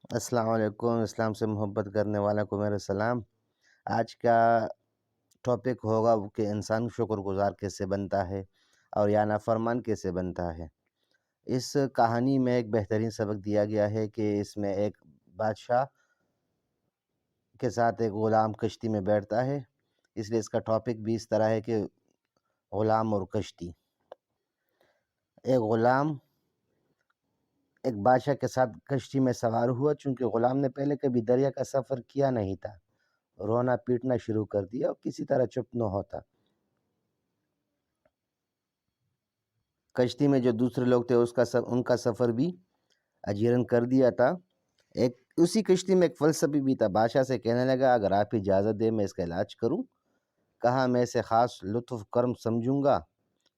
السلام علیکم، اسلام سے محبت کرنے والوں کو میرا سلام۔ آج کا ٹاپک ہوگا کہ انسان شکر گزار کیسے بنتا ہے اور یا نافرمان کیسے بنتا ہے۔ اس کہانی میں ایک بہترین سبق دیا گیا ہے کہ اس میں ایک بادشاہ کے ساتھ ایک غلام کشتی میں بیٹھتا ہے، اس لیے اس کا ٹاپک بھی اس طرح ہے کہ غلام اور کشتی۔ ایک غلام ایک بادشاہ کے ساتھ کشتی میں سوار ہوا، چونکہ غلام نے پہلے کبھی دریا کا سفر کیا نہیں تھا۔ رونا پیٹنا شروع کر دیا اور کسی طرح چپ نہ ہوتا۔ کشتی میں جو دوسرے لوگ تھے ان کا سفر بھی اجیرن کر دیا تھا۔ اسی کشتی میں ایک فلسفی بھی تھا۔ بادشاہ سے کہنے لگا اگر آپ اجازت دیں میں اس کا علاج کروں۔ کہا میں اسے خاص لطف کرم سمجھوں گا،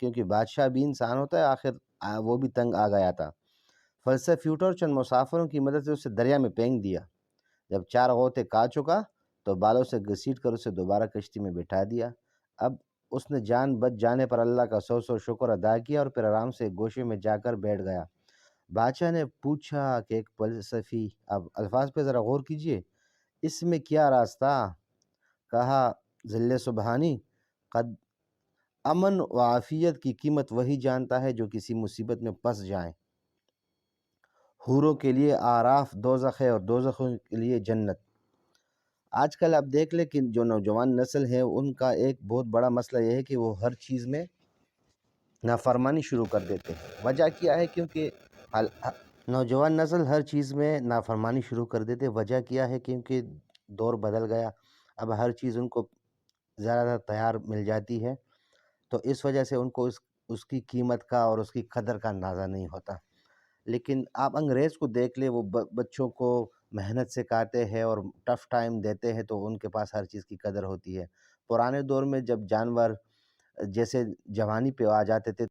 کیونکہ بادشاہ بھی انسان ہوتا ہے، آخر وہ بھی تنگ آ گیا تھا۔ فلسفی اٹھا اور چند مسافروں کی مدد سے اسے دریا میں پھینک دیا۔ جب 4 غوطے کھا چکا تو بالوں سے گھسیٹ کر اسے دوبارہ کشتی میں بٹھا دیا۔ اب اس نے جان بچ جانے پر اللہ کا 100 شکر ادا کیا اور پھر آرام سے گوشے میں جا کر بیٹھ گیا۔ بادشاہ نے پوچھا کہ ایک فلسفی، اب الفاظ پہ ذرا غور کیجئے، اس میں کیا راز تھا؟ کہا ذل سبحانی، قد امن و عافیت کی قیمت وہی جانتا ہے جو کسی مصیبت میں پھنس جائیں۔ حوروں کے لیے آراف دوزخ ہے اور دوزخوں کے لیے جنت۔ آج کل آپ دیکھ لیں کہ جو نوجوان نسل ہے ان کا ایک بہت بڑا مسئلہ یہ ہے کہ وہ ہر چیز میں نافرمانی شروع کر دیتے ہیں۔ وجہ کیا ہے؟ کیونکہ نوجوان نسل ہر چیز میں نافرمانی شروع کر دیتے۔ وجہ کیا ہے؟ کیونکہ دور بدل گیا، اب ہر چیز ان کو زیادہ تیار مل جاتی ہے، تو اس وجہ سے ان کو اس کی قیمت کا اور اس کی قدر کا اندازہ نہیں ہوتا۔ لیکن آپ انگریز کو دیکھ لیں، وہ بچوں کو محنت سے کاتے ہیں اور ٹف ٹائم دیتے ہیں تو ان کے پاس ہر چیز کی قدر ہوتی ہے۔ پرانے دور میں جب جانور جیسے جوانی پہ آ جاتے تھے